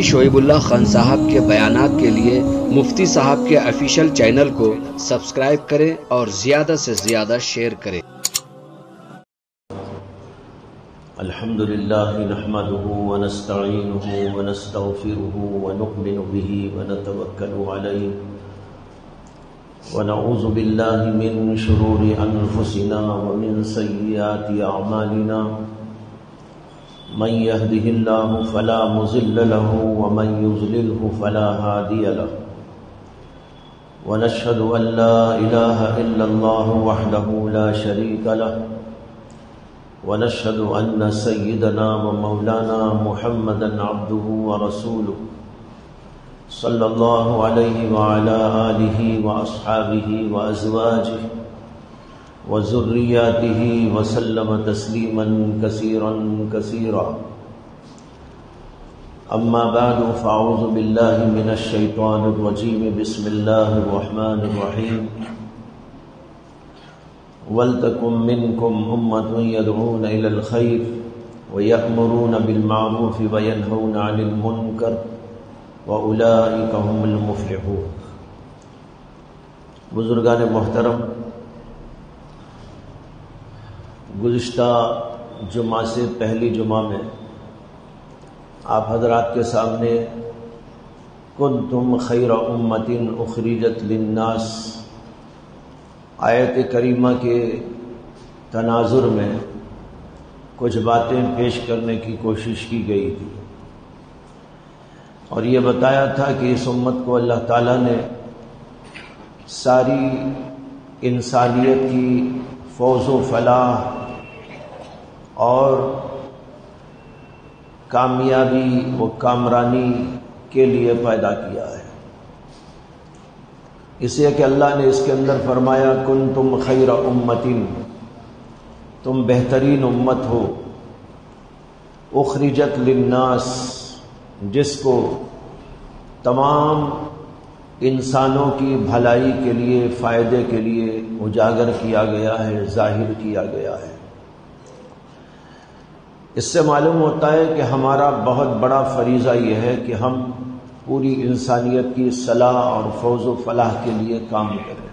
مفتی شعیب اللہ خان صاحب کے بیانات کے لیے مفتی صاحب کے آفیشیل چینل کو سبسکرائب کریں اور زیادہ سے زیادہ شیئر کریں۔ الحمد للہ نحمده ونستعینه ونستغفره ونؤمن به ونتوکل علیہ ونعوذ باللہ من شرور انفسنا ومن سیئات اعمالنا من يهده الله فلا مضل له ومن يضلله فلا هادي له ونشهد أن لا إله إلا الله وحده لا شريك له ونشهد أن سيدنا ومولانا محمدا عبده ورسوله صلى الله عليه وعلى آله وأصحابه وأزواجه وذرياته وسلم تسليما كثيرا كثيرا أما بعد فأعوذ بالله من الشيطان الرجيم بسم الله الرحمن الرحيم وَلْتَكُمْ مِنْكُمْ أُمَّةٌ يَدْعُونَ إِلَى الْخَيْرِ وَيَأْمُرُونَ بِالْمَعْرُوفِ وَيَنْهَوْنَ عَنِ الْمُنْكَرِ وَأُولَئِكَ هُمُ الْمُفْلِحُونَ۔ بزرگان محترم، گزشتہ جمعہ سے پہلی جمعہ میں آپ حضرات کے سامنے کنتم خیر امۃ اخرجت للناس آیت کریمہ کے تناظر میں کچھ باتیں پیش کرنے کی کوشش کی گئی تھی، اور یہ بتایا تھا کہ اس امت کو اللہ تعالیٰ نے ساری انسانیت کی فوز و فلاح اور کامیابی و کامرانی کے لیے پیدا کیا ہے، اس لیے کہ اللہ نے اس کے اندر فرمایا کنتم خیر امۃ، تم بہترین امت ہو، اخرجت للناس، جس کو تمام انسانوں کی بھلائی کے لیے، فائدے کے لیے اجاگر کیا گیا ہے، ظاہر کیا گیا ہے۔ اس سے معلوم ہوتا ہے کہ ہمارا بہت بڑا فریضہ یہ ہے کہ ہم پوری انسانیت کی صلاح اور فوز و فلاح کے لیے کام کریں۔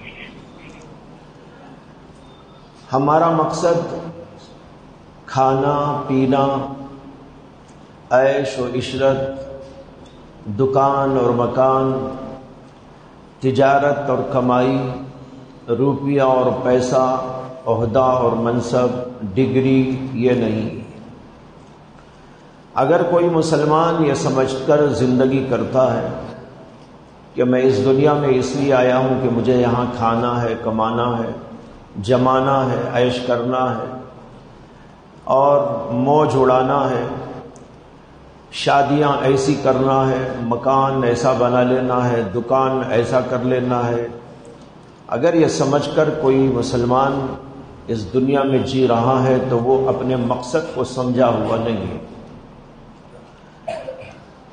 ہمارا مقصد کھانا پینا، عیش و عشرت، دکان اور مکان، تجارت اور کمائی، روپیہ اور پیسہ، عہدہ اور منصب، ڈگری، یہ نہیں۔ اگر کوئی مسلمان یہ سمجھ کر زندگی کرتا ہے کہ میں اس دنیا میں اس لیے آیا ہوں کہ مجھے یہاں کھانا ہے، کمانا ہے، جمانا ہے، عیش کرنا ہے اور موج اڑانا ہے، شادیاں ایسی کرنا ہے، مکان ایسا بنا لینا ہے، دکان ایسا کر لینا ہے، اگر یہ سمجھ کر کوئی مسلمان اس دنیا میں جی رہا ہے تو وہ اپنے مقصد کو سمجھا ہوا نہیں ہے۔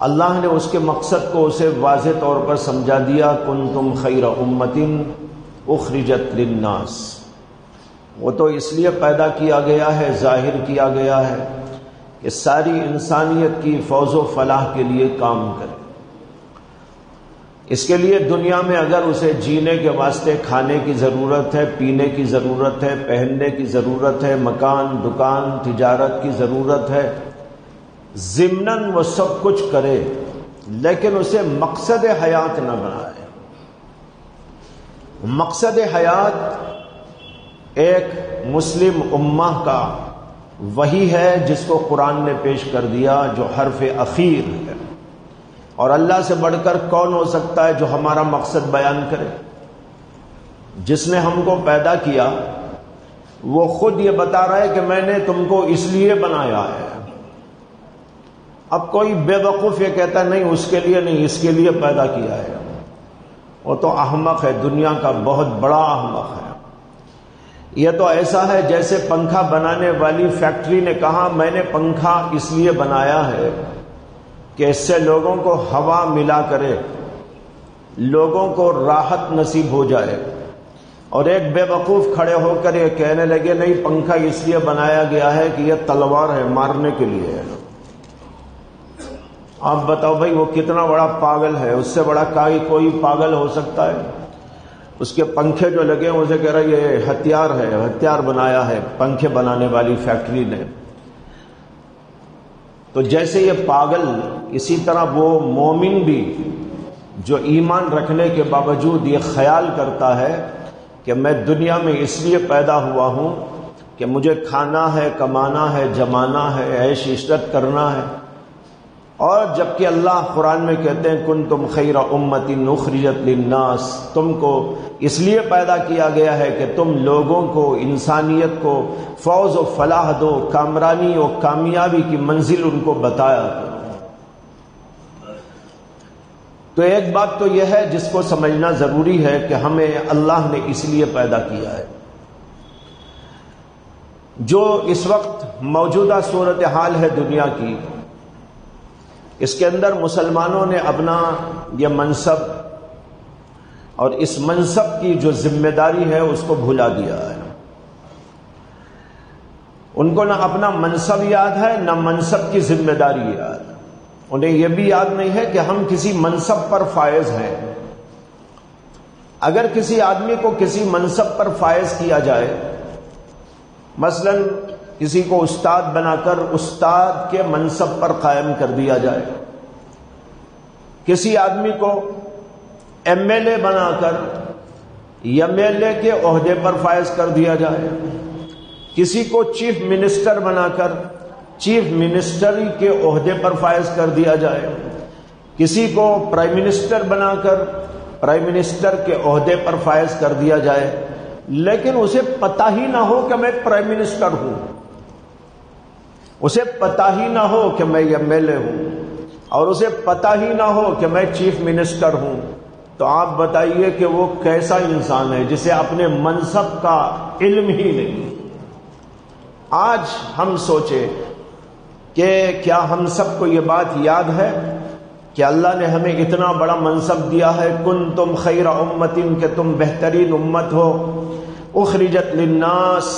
اللہ نے اس کے مقصد کو اسے واضح طور پر سمجھا دیا، کنتم خیر امۃ اخرجت للناس۔ وہ تو اس لیے پیدا کیا گیا ہے، ظاہر کیا گیا ہے کہ ساری انسانیت کی فوز و فلاح کے لیے کام کرے۔ اس کے لیے دنیا میں اگر اسے جینے کے واسطے کھانے کی ضرورت ہے، پینے کی ضرورت ہے، پہننے کی ضرورت ہے، مکان، دکان، تجارت کی ضرورت ہے، ضمناً وہ سب کچھ کرے، لیکن اسے مقصد حیات نہ بنائے۔ مقصد حیات ایک مسلم امہ کا وہی ہے جس کو قرآن نے پیش کر دیا، جو حرف اخیر ہے، اور اللہ سے بڑھ کر کون ہو سکتا ہے جو ہمارا مقصد بیان کرے؟ جس نے ہم کو پیدا کیا وہ خود یہ بتا رہا ہے کہ میں نے تم کو اس لیے بنایا ہے۔ اب کوئی بے وقوف یہ کہتا ہے نہیں اس کے لیے نہیں، اس کے لیے پیدا کیا ہے، وہ تو احمق ہے، دنیا کا بہت بڑا احمق ہے۔ یہ تو ایسا ہے جیسے پنکھا بنانے والی فیکٹری نے کہا میں نے پنکھا اس لیے بنایا ہے کہ اس سے لوگوں کو ہوا ملا کرے، لوگوں کو راحت نصیب ہو جائے، اور ایک بے وقوف کھڑے ہو کر یہ کہنے لگے نہیں پنکھا اس لیے بنایا گیا ہے کہ یہ تلوار ہے، مارنے کے لیے ہے۔ آپ بتاؤ بھائی وہ کتنا بڑا پاگل ہے، اس سے بڑا کوئی پاگل ہو سکتا ہے؟ اس کے پنکھے جو لگے ہیں اسے کہہ رہا یہ ہتھیار ہے، ہتھیار بنایا ہے پنکھے بنانے والی فیکٹری نے۔ تو جیسے یہ پاگل، اسی طرح وہ مومن بھی جو ایمان رکھنے کے باوجود یہ خیال کرتا ہے کہ میں دنیا میں اس لیے پیدا ہوا ہوں کہ مجھے کھانا ہے، کمانا ہے، جمانا ہے، عیش عشرت کرنا ہے، اور جبکہ اللہ قرآن میں کہتے ہیں کنتم خیر امۃ اخرجت للناس، تم کو اس لیے پیدا کیا گیا ہے کہ تم لوگوں کو، انسانیت کو فوز و فلاح دو، کامرانی و کامیابی کی منزل ان کو بتایا کرو۔ تو ایک بات تو یہ ہے جس کو سمجھنا ضروری ہے کہ ہمیں اللہ نے اس لیے پیدا کیا ہے۔ جو اس وقت موجودہ صورتحال ہے دنیا کی، اس کے اندر مسلمانوں نے اپنا یہ منصب اور اس منصب کی جو ذمہ داری ہے اس کو بھلا دیا ہے۔ ان کو نہ اپنا منصب یاد ہے، نہ منصب کی ذمہ داری یاد ہے۔ انہیں یہ بھی یاد نہیں ہے کہ ہم کسی منصب پر فائز ہیں۔ اگر کسی آدمی کو کسی منصب پر فائز کیا جائے، مثلا کسی کو استاد بنا کر استاد کے منصب پر قائم کر دیا جائے، کسی آدمی کو ایم ایل اے بنا کر ایم ایل اے کے عہدے پر فائز کر دیا جائے، کسی کو چیف منسٹر بنا کر چیف منسٹری کے عہدے پر فائز کر دیا جائے، کسی کو پرائم منسٹر بنا کر پرائم منسٹر کے عہدے پر فائز کر دیا جائے، لیکن اسے پتہ ہی نہ ہو کہ میں پرائم منسٹر ہوں، اسے پتہ ہی نہ ہو کہ میں ایم ایل اے ہوں، اور اسے پتہ ہی نہ ہو کہ میں چیف منسٹر ہوں، تو آپ بتائیے کہ وہ کیسا انسان ہے جسے اپنے منصب کا علم ہی نہیں۔ آج ہم سوچیں کہ کیا ہم سب کو یہ بات یاد ہے کہ اللہ نے ہمیں اتنا بڑا منصب دیا ہے، کنتم خیر امۃ، کہ تم بہترین امت ہو، اخرجت للناس،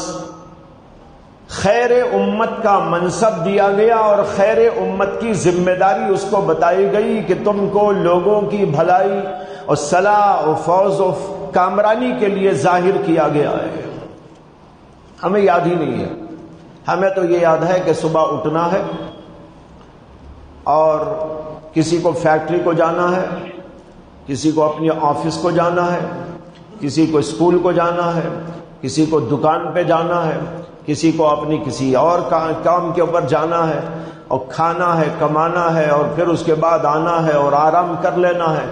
خیر امت کا منصب دیا گیا اور خیر امت کی ذمہ داری اس کو بتائی گئی کہ تم کو لوگوں کی بھلائی اور صلاح و فوز و کامرانی کے لیے ظاہر کیا گیا ہے۔ ہمیں یاد ہی نہیں ہے۔ ہمیں تو یہ یاد ہے کہ صبح اٹھنا ہے اور کسی کو فیکٹری کو جانا ہے، کسی کو اپنے آفس کو جانا ہے، کسی کو اسکول کو جانا ہے، کسی کو دکان پہ جانا ہے، کسی کو اپنی کسی اور کام کے اوپر جانا ہے، اور کھانا ہے، کمانا ہے، اور پھر اس کے بعد آنا ہے اور آرام کر لینا ہے،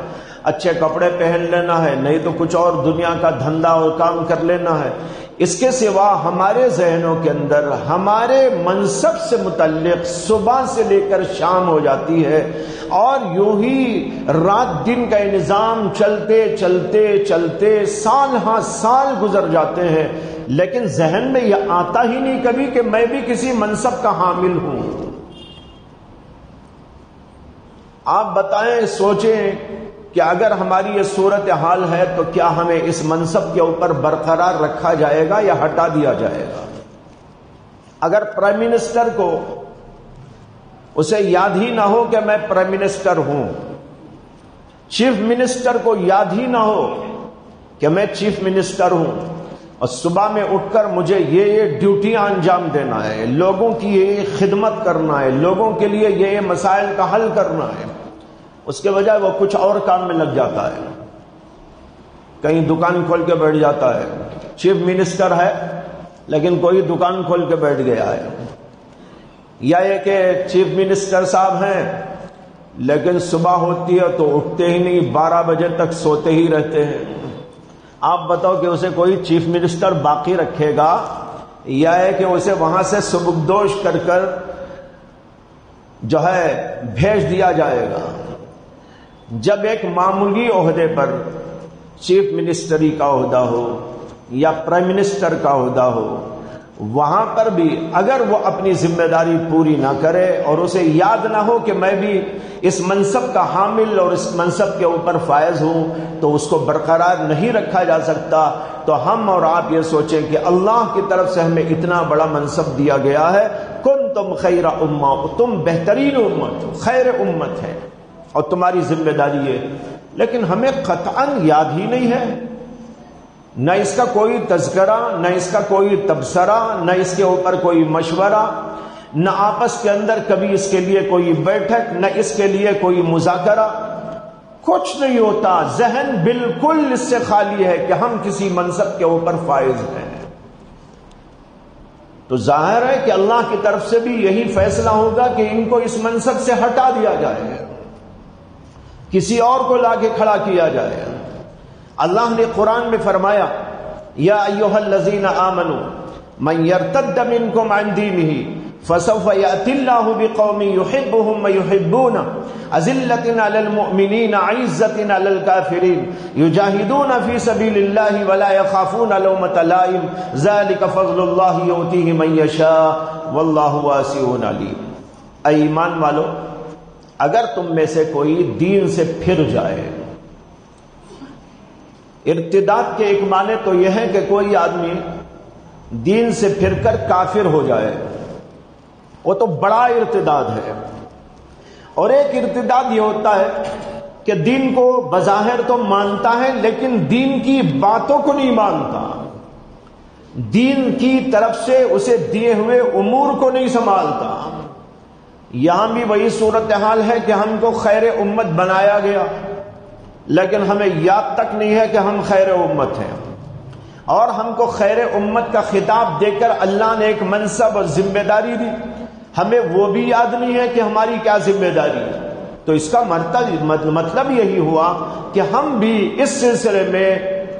اچھے کپڑے پہن لینا ہے، نہیں تو کچھ اور دنیا کا دھندا اور کام کر لینا ہے۔ اس کے سوا ہمارے ذہنوں کے اندر ہمارے منصب سے متعلق صبح سے لے کر شام ہو جاتی ہے، اور یوں ہی رات دن کا نظام چلتے چلتے چلتے سال ہاں سال گزر جاتے ہیں، لیکن ذہن میں یہ آتا ہی نہیں کبھی کہ میں بھی کسی منصب کا حامل ہوں۔ آپ بتائیں، سوچیں کہ اگر ہماری یہ صورتحال ہے تو کیا ہمیں اس منصب کے اوپر برقرار رکھا جائے گا یا ہٹا دیا جائے گا؟ اگر پرائم منسٹر کو اسے یاد ہی نہ ہو کہ میں پرائم منسٹر ہوں، چیف منسٹر کو یاد ہی نہ ہو کہ میں چیف منسٹر ہوں، اور صبح میں اٹھ کر مجھے یہ ڈیوٹیاں انجام دینا ہے، لوگوں کی یہ خدمت کرنا ہے، لوگوں کے لیے یہ مسائل کا حل کرنا ہے، اس کے بجائے وہ کچھ اور کام میں لگ جاتا ہے، کہیں دکان کھول کے بیٹھ جاتا ہے، چیف منسٹر ہے لیکن کوئی دکان کھول کے بیٹھ گیا ہے، یا یہ کہ چیف منسٹر صاحب ہیں لیکن صبح ہوتی ہے تو اٹھتے ہی نہیں، 12 بجے تک سوتے ہی رہتے ہیں۔ آپ بتاؤ کہ اسے کوئی چیف منسٹر باقی رکھے گا، یا ہے کہ اسے وہاں سے سبکدوش کر کر جو ہے بھیج دیا جائے گا؟ جب ایک معمولی عہدے پر چیف منسٹری کا عہدہ ہو یا پرائم منسٹر کا عہدہ ہو، وہاں پر بھی اگر وہ اپنی ذمہ داری پوری نہ کرے اور اسے یاد نہ ہو کہ میں بھی اس منصب کا حامل اور اس منصب کے اوپر فائز ہوں، تو اس کو برقرار نہیں رکھا جا سکتا۔ تو ہم اور آپ یہ سوچیں کہ اللہ کی طرف سے ہمیں اتنا بڑا منصب دیا گیا ہے، کنتم خیر امہ، تم بہترین امت، خیر امت ہے اور تمہاری ذمہ داری ہے. لیکن ہمیں قطعاً یاد ہی نہیں ہے، نہ اس کا کوئی تذکرہ، نہ اس کا کوئی تبصرہ، نہ اس کے اوپر کوئی مشورہ، نہ آپس کے اندر کبھی اس کے لیے کوئی بیٹھک، نہ اس کے لیے کوئی مذاکرہ، کچھ نہیں ہوتا. ذہن بالکل اس سے خالی ہے کہ ہم کسی منصب کے اوپر فائز ہیں. تو ظاہر ہے کہ اللہ کی طرف سے بھی یہی فیصلہ ہوگا کہ ان کو اس منصب سے ہٹا دیا جائے، کسی اور کو لا کے کھڑا کیا جائے. اللہ نے قرآن میں فرمایا یا ایھا الذین آمنوا من یرتد منکم عن دینہ فسوف یأتی اللہ بقوم یحبهم ویحبونہ اذلۃ علی المؤمنین عزۃ علی الکافرین یجاہدون فی سبیل اللہ ولا یخافون لومۃ لائم ذلک فضل اللہ یؤتیہ من یشاء واللہ واسع علیم. اے ایمان والو، اگر تم میں سے کوئی دین سے پھر جائے، ارتداد کے ایک معنی تو یہ ہے کہ کوئی آدمی دین سے پھر کر کافر ہو جائے، وہ تو بڑا ارتداد ہے. اور ایک ارتداد یہ ہوتا ہے کہ دین کو بظاہر تو مانتا ہے لیکن دین کی باتوں کو نہیں مانتا، دین کی طرف سے اسے دیے ہوئے امور کو نہیں سنبھالتا. یہاں بھی وہی صورتحال ہے کہ ہم کو خیر امت بنایا گیا لیکن ہمیں یاد تک نہیں ہے کہ ہم خیر امت ہیں، اور ہم کو خیر امت کا خطاب دے کر اللہ نے ایک منصب اور ذمہ داری دی، ہمیں وہ بھی یاد نہیں ہے کہ ہماری کیا ذمہ داری ہے. تو اس کا مطلب یہی ہوا کہ ہم بھی اس سلسلے میں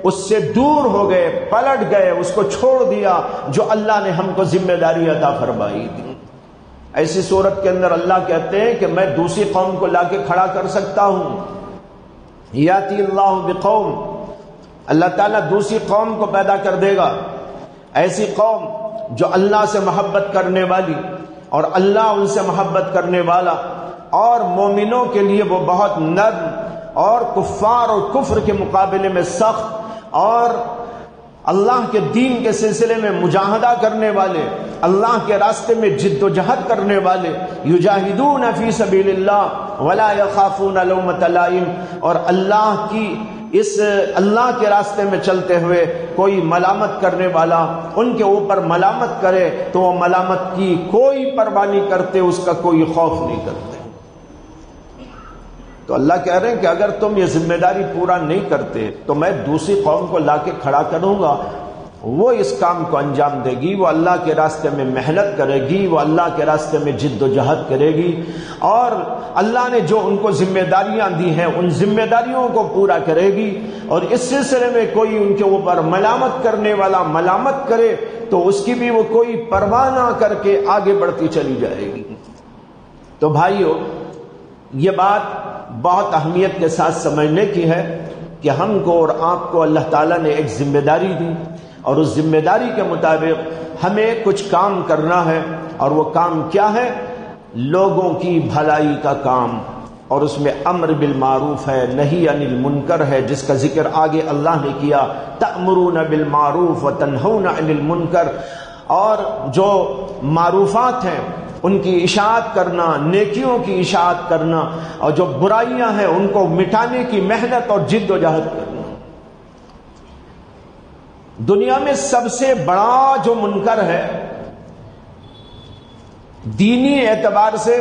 اس سے دور ہو گئے، پلٹ گئے، اس کو چھوڑ دیا جو اللہ نے ہم کو ذمہ داری عطا فرمائی تھی. ایسی صورت کے اندر اللہ کہتے ہیں کہ میں دوسری قوم کو لا کے کھڑا کر سکتا ہوں. یاتی اللہ بقوم، اللہ تعالیٰ دوسری قوم کو پیدا کر دے گا، ایسی قوم جو اللہ سے محبت کرنے والی اور اللہ ان سے محبت کرنے والا، اور مومنوں کے لیے وہ بہت نرم، اور کفار اور کفر کے مقابلے میں سخت، اور اللہ کے دین کے سلسلے میں مجاہدہ کرنے والے، اللہ کے راستے میں جد و جہد کرنے والے، یجاہدون فی سبیل اللہ ولا یخافون لومۃ لائم، اور اللہ کے راستے میں چلتے ہوئے کوئی ملامت کرنے والا ان کے اوپر ملامت کرے تو وہ ملامت کی کوئی پرواہ نہیں کرتے، اس کا کوئی خوف نہیں کرتے. تو اللہ کہہ رہے ہیں کہ اگر تم یہ ذمہ داری پورا نہیں کرتے تو میں دوسری قوم کو لا کے کھڑا کروں گا، وہ اس کام کو انجام دے گی، وہ اللہ کے راستے میں محنت کرے گی، وہ اللہ کے راستے میں جد و جہد کرے گی، اور اللہ نے جو ان کو ذمہ داریاں دی ہیں ان ذمہ داریوں کو پورا کرے گی. اور اس سلسلے میں کوئی ان کے اوپر ملامت کرنے والا ملامت کرے تو اس کی بھی وہ کوئی پرواہ نہ کر کے آگے بڑھتی چلی جائے گی. تو بھائیو، یہ بات بہت اہمیت کے ساتھ سمجھنے کی ہے کہ ہم کو اور آپ کو اللہ تعالیٰ نے ایک ذمہ داری دی، اور اس ذمہ داری کے مطابق ہمیں کچھ کام کرنا ہے. اور وہ کام کیا ہے؟ لوگوں کی بھلائی کا کام، اور اس میں امر بالمعروف ہے، نہی عن المنکر ہے، جس کا ذکر آگے اللہ نے کیا، تأمرون بالمعروف وتنہون عن المنکر. اور جو معروفات ہیں ان کی اشاعت کرنا، نیکیوں کی اشاعت کرنا، اور جو برائیاں ہیں ان کو مٹانے کی محنت اور جد و جہد کرنا. دنیا میں سب سے بڑا جو منکر ہے دینی اعتبار سے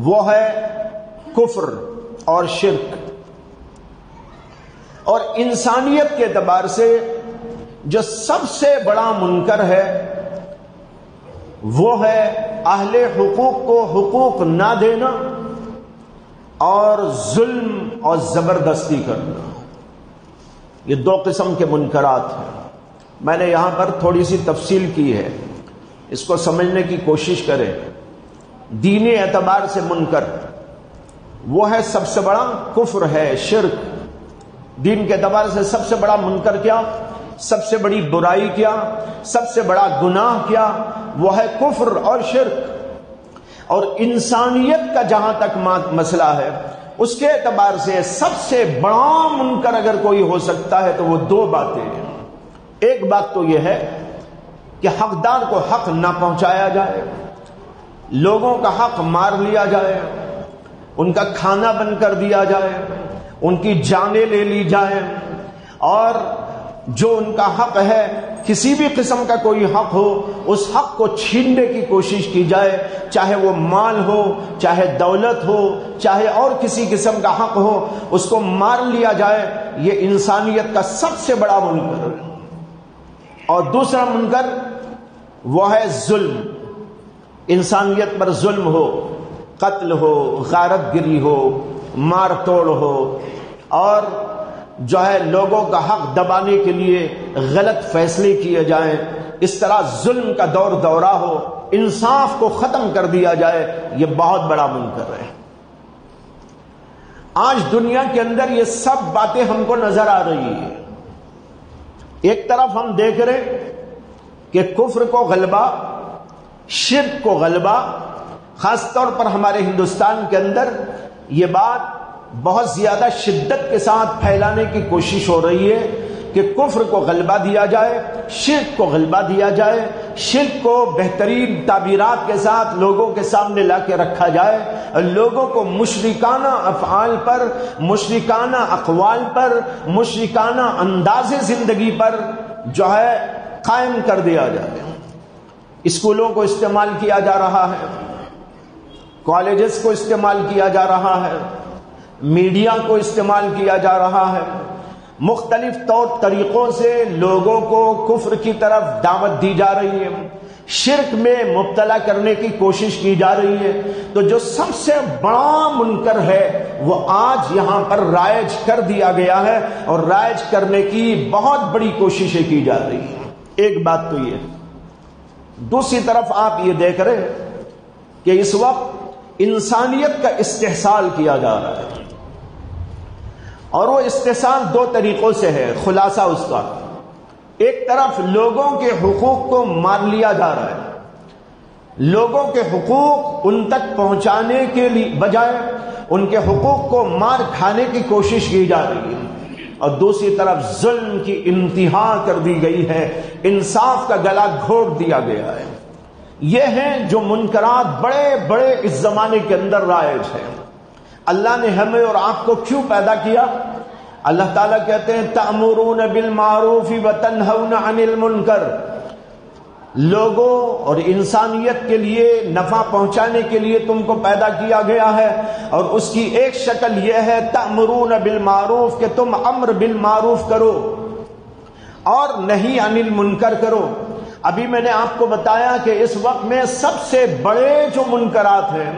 وہ ہے کفر اور شرک، اور انسانیت کے اعتبار سے جو سب سے بڑا منکر ہے وہ ہے اہل حقوق کو حقوق نہ دینا اور ظلم اور زبردستی کرنا. یہ دو قسم کے منکرات ہیں. میں نے یہاں پر تھوڑی سی تفصیل کی ہے، اس کو سمجھنے کی کوشش کریں. دینی اعتبار سے منکر وہ ہے سب سے بڑا کفر ہے، شرک. دین کے اعتبار سے سب سے بڑا منکر کیا، سب سے بڑی برائی کیا، سب سے بڑا گناہ کیا؟ وہ ہے کفر اور شرک. اور انسانیت کا جہاں تک مسئلہ ہے اس کے اعتبار سے سب سے بڑا منکر اگر کوئی ہو سکتا ہے تو وہ دو باتیں ہیں. ایک بات تو یہ ہے کہ حقدار کو حق نہ پہنچایا جائے، لوگوں کا حق مار لیا جائے، ان کا کھانا بند کر دیا جائے، ان کی جانیں لے لی جائیں، اور جو ان کا حق ہے، کسی بھی قسم کا کوئی حق ہو، اس حق کو چھیننے کی کوشش کی جائے، چاہے وہ مال ہو، چاہے دولت ہو، چاہے اور کسی قسم کا حق ہو، اس کو مار لیا جائے، یہ انسانیت کا سب سے بڑا منکر ہے۔ اور دوسرا منکر وہ ہے ظلم، انسانیت پر ظلم ہو، قتل ہو، غارت گری ہو، مار توڑ ہو، اور جو ہے لوگوں کا حق دبانے کے لیے غلط فیصلے کیے جائیں، اس طرح ظلم کا دور دورہ ہو، انصاف کو ختم کر دیا جائے، یہ بہت بڑا منکر ہے۔ آج دنیا کے اندر یہ سب باتیں ہم کو نظر آ رہی ہیں۔ ایک طرف ہم دیکھ رہے کہ کفر کو غلبہ، شرک کو غلبہ، خاص طور پر ہمارے ہندوستان کے اندر یہ بات بہت زیادہ شدت کے ساتھ پھیلانے کی کوشش ہو رہی ہے کہ کفر کو غلبہ دیا جائے، شرک کو غلبہ دیا جائے، شرک کو بہترین تعبیرات کے ساتھ لوگوں کے سامنے لا کے رکھا جائے، اور لوگوں کو مشرکانہ افعال پر، مشرکانہ اقوال پر، مشرکانہ انداز زندگی پر جو ہے قائم کر دیا جائے۔ اسکولوں کو استعمال کیا جا رہا ہے، کالجز کو استعمال کیا جا رہا ہے، میڈیا کو استعمال کیا جا رہا ہے، مختلف طور طریقوں سے لوگوں کو کفر کی طرف دعوت دی جا رہی ہے، شرک میں مبتلا کرنے کی کوشش کی جا رہی ہے۔ تو جو سب سے بڑا منکر ہے وہ آج یہاں پر رائج کر دیا گیا ہے، اور رائج کرنے کی بہت بڑی کوششیں کی جا رہی ہیں۔ ایک بات تو یہ، دوسری طرف آپ یہ دیکھ رہے ہیں کہ اس وقت انسانیت کا استحصال کیا جا رہا ہے، اور وہ استحصال دو طریقوں سے ہے۔ خلاصہ اس کا، ایک طرف لوگوں کے حقوق کو مار لیا جا رہا ہے، لوگوں کے حقوق ان تک پہنچانے کے بجائے ان کے حقوق کو مار کھانے کی کوشش کی جا رہی ہے، اور دوسری طرف ظلم کی انتہا کر دی گئی ہے، انصاف کا گلا گھونٹ دیا گیا ہے۔ یہ ہیں جو منکرات بڑے بڑے اس زمانے کے اندر رائج ہیں۔ اللہ نے ہمیں اور آپ کو کیوں پیدا کیا؟ اللہ تعالیٰ کہتے ہیں تأمرون بالمعروف وتنہون عن المنکر، لوگوں اور انسانیت کے لیے نفع پہنچانے کے لیے تم کو پیدا کیا گیا ہے، اور اس کی ایک شکل یہ ہے تأمرون بالمعروف کہ تم امر بالمعروف کرو اور نہی عن المنکر کرو۔ ابھی میں نے آپ کو بتایا کہ اس وقت میں سب سے بڑے جو منکرات ہیں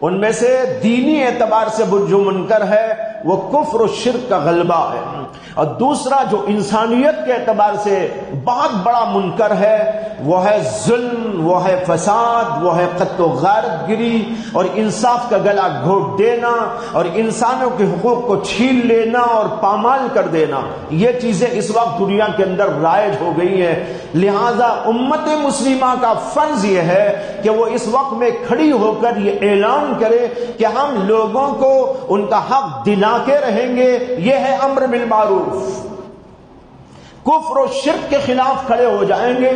ان میں سے دینی اعتبار سے جو منکر ہے وہ کفر و شرک کا غلبہ ہے، اور دوسرا جو انسانیت کے اعتبار سے بہت بڑا منکر ہے وہ ہے ظلم، وہ ہے فساد، وہ ہے قتل و غارت گری اور انصاف کا گلا گھونٹ دینا اور انسانوں کے حقوق کو چھین لینا اور پامال کر دینا۔ یہ چیزیں اس وقت دنیا کے اندر رائج ہو گئی ہیں، لہذا امت مسلمہ کا فرض یہ ہے کہ وہ اس وقت میں کھڑی ہو کر یہ اعلان کرے کہ ہم لوگوں کو ان کا حق دلا کے رہیں گے۔ یہ ہے امر بالمعروف، کفر و شرک کے خلاف کھڑے ہو جائیں گے،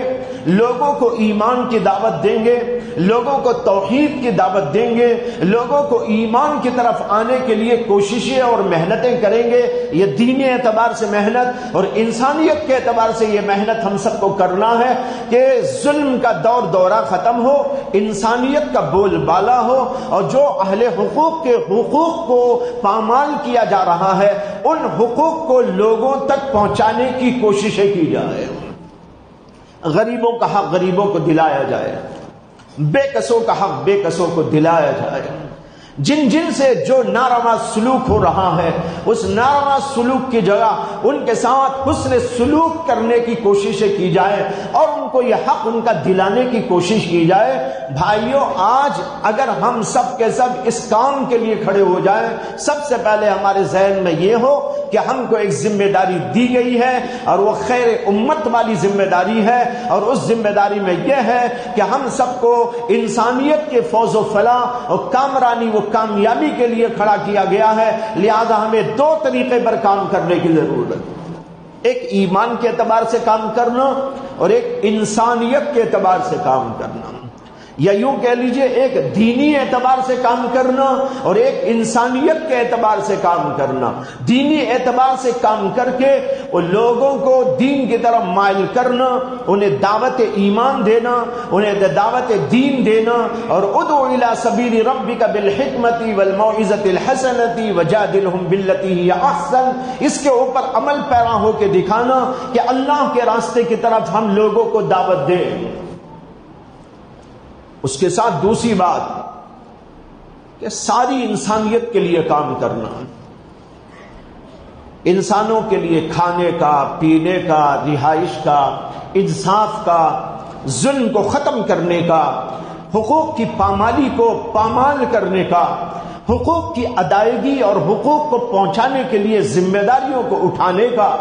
لوگوں کو ایمان کی دعوت دیں گے، لوگوں کو توحید کی دعوت دیں گے، لوگوں کو ایمان کی طرف آنے کے لیے کوششیں اور محنتیں کریں گے۔ یہ دینی اعتبار سے محنت اور انسانیت کے اعتبار سے یہ محنت ہم سب کو کرنا ہے کہ ظلم کا دور دورہ ختم ہو، انسانیت کا بول بالا ہو، اور جو اہل حقوق کے حقوق کو پامال کیا جا رہا ہے ان حقوق کو لوگوں تک پہنچانے کی کوششیں کی جائے، غریبوں کا حق غریبوں کو دلایا جائے، بے کسوں کا حق بے کسوں کو دلایا جائے، جن جن سے جو ناروا سلوک ہو رہا ہے اس ناروا سلوک کی جگہ ان کے ساتھ حسن سلوک کرنے کی کوششیں کی جائے اور ان کو یہ حق ان کا دلانے کی کوشش کی جائے۔ بھائیوں، آج اگر ہم سب کے سب اس کام کے لیے کھڑے ہو جائیں، سب سے پہلے ہمارے ذہن میں یہ ہو کہ ہم کو ایک ذمہ داری دی گئی ہے اور وہ خیر امت والی ذمہ داری ہے، اور اس ذمہ داری میں یہ ہے کہ ہم سب کو انسانیت کے فوز و فلاح اور کامرانی و کامیابی کے لیے کھڑا کیا گیا ہے، لہذا ہمیں دو طریقے پر کام کرنے کی ضرورت ہے، ایک ایمان کے اعتبار سے کام کرنا اور ایک انسانیت کے اعتبار سے کام کرنا۔ یا یوں کہہ لیجئے ایک دینی اعتبار سے کام کرنا اور ایک انسانیت کے اعتبار سے کام کرنا. دینی اعتبار سے کام کر کے ان لوگوں کو دین کی طرف مائل کرنا، انہیں دعوت ایمان دینا، انہیں دعوت دین دینا، اور ادعو الی سبیل ربک بالحکمت والموعظۃ الحسنۃ وجادلہم باللتی ہی احسن، اس کے اوپر عمل پیرا ہو کے دکھانا کہ اللہ کے راستے کی طرف ہم لوگوں کو دعوت دیں. اس کے ساتھ دوسری بات کہ ساری انسانیت کے لیے کام کرنا، انسانوں کے لیے کھانے کا، پینے کا، رہائش کا، انصاف کا، ظلم کو ختم کرنے کا، حقوق کی پامالی کو پامال کرنے کا، حقوق کی ادائیگی اور حقوق کو پہنچانے کے لیے ذمہ داریوں کو اٹھانے کا.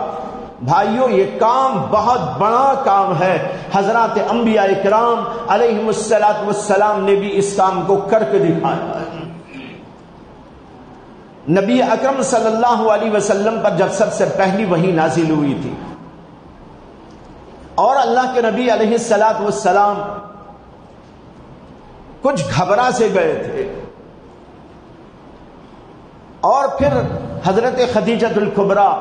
بھائیوں یہ کام بہت بڑا کام ہے. حضرات انبیاء کرام علیہم السلام نے بھی اس کام کو کر کے دکھایا ہے. نبی اکرم صلی اللہ علیہ وسلم پر جب سب سے پہلی وحی نازل ہوئی تھی اور اللہ کے نبی علیہ السلام کچھ گھبرا سے گئے تھے، اور پھر حضرت خدیجہ الکبریٰ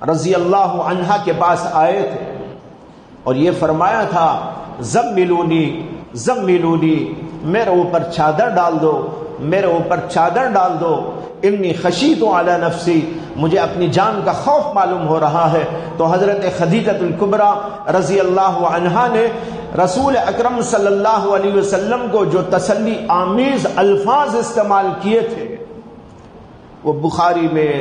رضی اللہ عنہا کے پاس آئے تھے اور یہ فرمایا تھا زملونی زملونی، میرے اوپر چادر ڈال دو، میرے اوپر چادر ڈال دو، انی خشیت علی نفسی، مجھے اپنی جان کا خوف معلوم ہو رہا ہے. تو حضرت خدیجہ الکبریٰ رضی اللہ عنہا نے رسول اکرم صلی اللہ علیہ وسلم کو جو تسلی آمیز الفاظ استعمال کیے تھے وہ بخاری میں